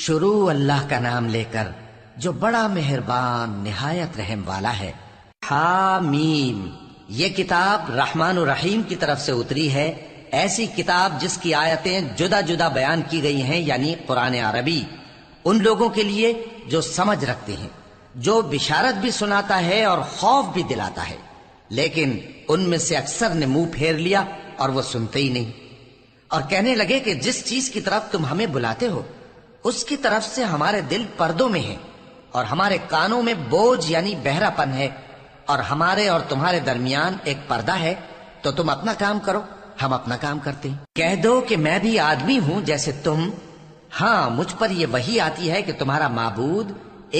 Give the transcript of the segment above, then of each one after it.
شروع اللہ کا نام لے کر جو بڑا مہربان نہایت رحم والا ہے۔ حامیم، یہ کتاب رحمان و رحیم کی طرف سے اتری ہے، ایسی کتاب جس کی آیتیں جدا جدا بیان کی گئی ہیں، یعنی قرآن عربی، ان لوگوں کے لیے جو سمجھ رکھتے ہیں، جو بشارت بھی سناتا ہے اور خوف بھی دلاتا ہے، لیکن ان میں سے اکثر نے منہ پھیر لیا اور وہ سنتے ہی نہیں، اور کہنے لگے کہ جس چیز کی طرف تم ہمیں بلاتے ہو اس کی طرف سے ہمارے دل پردوں میں ہیں، اور ہمارے کانوں میں بوجھ یعنی بہرا پن ہے، اور ہمارے اور تمہارے درمیان ایک پردہ ہے، تو تم اپنا کام کرو، ہم اپنا کام کرتے ہیں۔ کہہ دو کہ میں بھی آدمی ہوں جیسے تم، ہاں مجھ پر یہ وحی آتی ہے کہ تمہارا معبود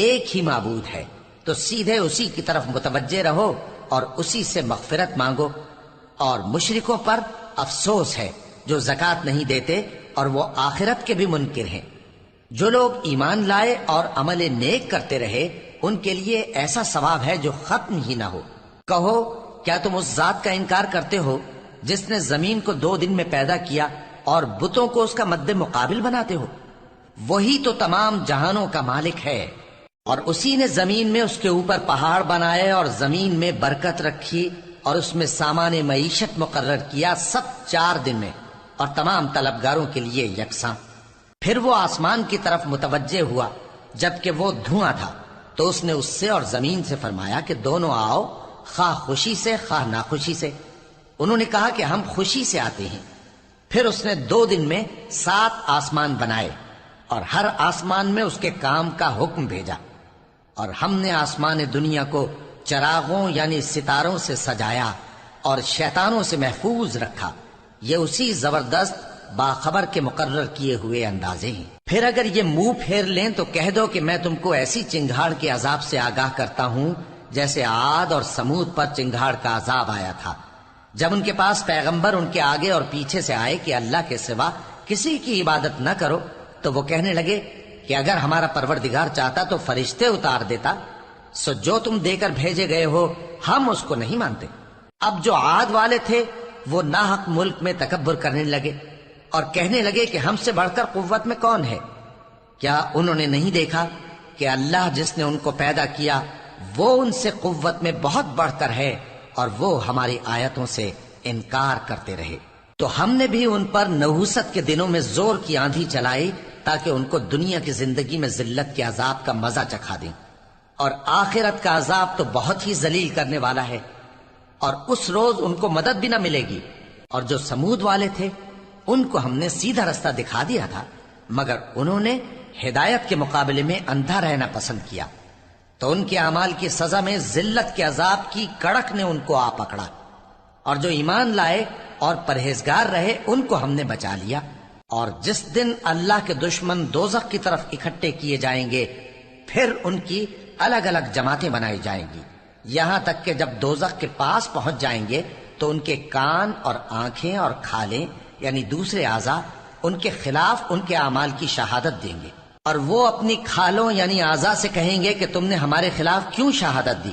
ایک ہی معبود ہے، تو سیدھے اسی کی طرف متوجہ رہو اور اسی سے مغفرت مانگو۔ اور مشرکوں پر افسوس ہے جو زکوٰۃ نہیں دیتے اور وہ آخرت کے بھی منکر ہیں۔ جو لوگ ایمان لائے اور عمل نیک کرتے رہے ان کے لیے ایسا ثواب ہے جو ختم ہی نہ ہو۔ کہو کیا تم اس ذات کا انکار کرتے ہو جس نے زمین کو 2 دن میں پیدا کیا اور بتوں کو اس کا مد مقابل بناتے ہو؟ وہی تو تمام جہانوں کا مالک ہے، اور اسی نے زمین میں اس کے اوپر پہاڑ بنائے اور زمین میں برکت رکھی اور اس میں سامان معیشت مقرر کیا، سب 4 دن میں، اور تمام طلبگاروں کے لیے یکساں۔ پھر وہ آسمان کی طرف متوجہ ہوا جبکہ وہ دھواں تھا، تو اس نے اس سے اور زمین سے فرمایا کہ دونوں آؤ، خواہ خوشی سے خواہ ناخوشی سے۔ انہوں نے کہا کہ ہم خوشی سے آتے ہیں۔ پھر اس نے 2 دن میں 7 آسمان بنائے اور ہر آسمان میں اس کے کام کا حکم بھیجا، اور ہم نے آسمان دنیا کو چراغوں یعنی ستاروں سے سجایا اور شیطانوں سے محفوظ رکھا۔ یہ اسی زبردست باخبر کے مقرر کیے ہوئے اندازے ہیں۔ پھر اگر یہ منہ پھیر لیں تو کہہ دو کہ میں تم کو ایسی چنگھاڑ کے عذاب سے آگاہ کرتا ہوں جیسے عاد اور سمود پر چنگھاڑ کا عذاب آیا تھا، جب ان کے پاس پیغمبر ان کے آگے اور پیچھے سے آئے کہ اللہ کے سوا کسی کی عبادت نہ کرو، تو وہ کہنے لگے کہ اگر ہمارا پروردگار چاہتا تو فرشتے اتار دیتا، سو جو تم دے کر بھیجے گئے ہو ہم اس کو نہیں مانتے۔ اب جو عاد والے تھے وہ ناحق ملک میں تکبر کرنے لگے اور کہنے لگے کہ ہم سے بڑھ کر قوت میں کون ہے؟ کیا انہوں نے نہیں دیکھا کہ اللہ جس نے ان کو پیدا کیا وہ ان سے قوت میں بہت بڑھ کر ہے، اور وہ ہماری آیتوں سے انکار کرتے رہے۔ تو ہم نے بھی ان پر نحوست کے دنوں میں زور کی آندھی چلائی تاکہ ان کو دنیا کی زندگی میں ذلت کے عذاب کا مزہ چکھا دیں، اور آخرت کا عذاب تو بہت ہی ذلیل کرنے والا ہے، اور اس روز ان کو مدد بھی نہ ملے گی۔ اور جو سمود والے تھے ان کو ہم نے سیدھا رستہ دکھا دیا تھا، مگر انہوں نے ہدایت کے مقابلے میں اندھا رہنا پسند کیا، تو ان کے اعمال کی سزا میں ذلت کے عذاب کی کڑک نے ان کو آ پکڑا۔ اور جو ایمان لائے اور پرہیزگار رہے ان کو ہم نے بچا لیا۔ اور جس دن اللہ کے دشمن دوزخ کی طرف اکٹھے کیے جائیں گے پھر ان کی الگ الگ جماعتیں بنائی جائیں گی، یہاں تک کہ جب دوزخ کے پاس پہنچ جائیں گے تو ان کے کان اور آنکھیں اور کھالیں یعنی دوسرے اعضاء ان کے خلاف ان کے اعمال کی شہادت دیں گے، اور وہ اپنی کھالوں یعنی اعضاء سے کہیں گے کہ تم نے ہمارے خلاف کیوں شہادت دی؟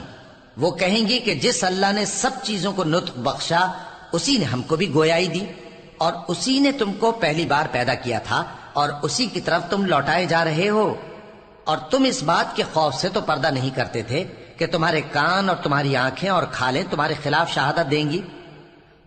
وہ کہیں گی کہ جس اللہ نے سب چیزوں کو نطق بخشا اسی نے ہم کو بھی گویائی دی، اور اسی نے تم کو پہلی بار پیدا کیا تھا اور اسی کی طرف تم لوٹائے جا رہے ہو۔ اور تم اس بات کے خوف سے تو پردہ نہیں کرتے تھے کہ تمہارے کان اور تمہاری آنکھیں اور کھالیں تمہارے خلاف شہادت دیں گی،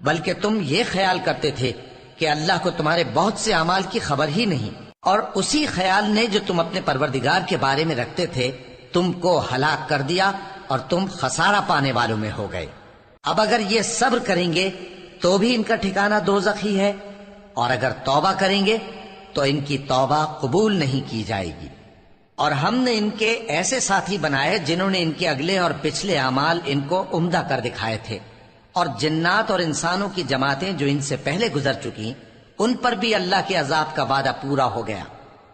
بلکہ تم یہ خیال کرتے تھے کہ اللہ کو تمہارے بہت سے اعمال کی خبر ہی نہیں، اور اسی خیال نے جو تم اپنے پروردگار کے بارے میں رکھتے تھے تم کو ہلاک کر دیا اور تم خسارہ پانے والوں میں ہو گئے۔ اب اگر یہ صبر کریں گے تو بھی ان کا ٹھکانہ دوزخ ہی ہے، اور اگر توبہ کریں گے تو ان کی توبہ قبول نہیں کی جائے گی۔ اور ہم نے ان کے ایسے ساتھی بنائے جنہوں نے ان کے اگلے اور پچھلے اعمال ان کو عمدہ کر دکھائے تھے، اور جنات اور انسانوں کی جماعتیں جو ان سے پہلے گزر چکی ان پر بھی اللہ کے عذاب کا وعدہ پورا ہو گیا۔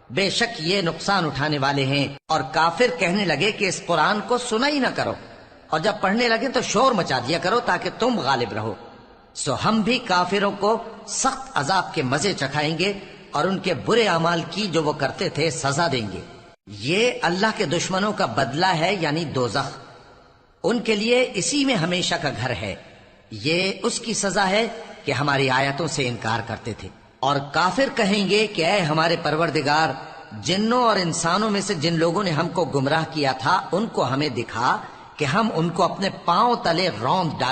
بے شک یہ نقصان اٹھانے والے ہیں۔ اور کافر کہنے لگے کہ اس قرآن کو سنا ہی نہ کرو، اور جب پڑھنے لگے تو شور مچا دیا کرو تاکہ تم غالب رہو۔ سو ہم بھی کافروں کو سخت عذاب کے مزے چکھائیں گے اور ان کے برے اعمال کی جو وہ کرتے تھے سزا دیں گے۔ یہ اللہ کے دشمنوں کا بدلہ ہے یعنی دوزخ، ان کے لیے اسی میں ہمیشہ کا گھر ہے۔ یہ اس کی سزا ہے کہ ہماری آیتوں سے انکار کرتے تھے۔ اور کافر کہیں گے کہ اے ہمارے پروردگار، جنوں اور انسانوں میں سے جن لوگوں نے ہم کو گمراہ کیا تھا ان کو ہمیں دکھا کہ ہم ان کو اپنے پاؤں تلے روند ڈال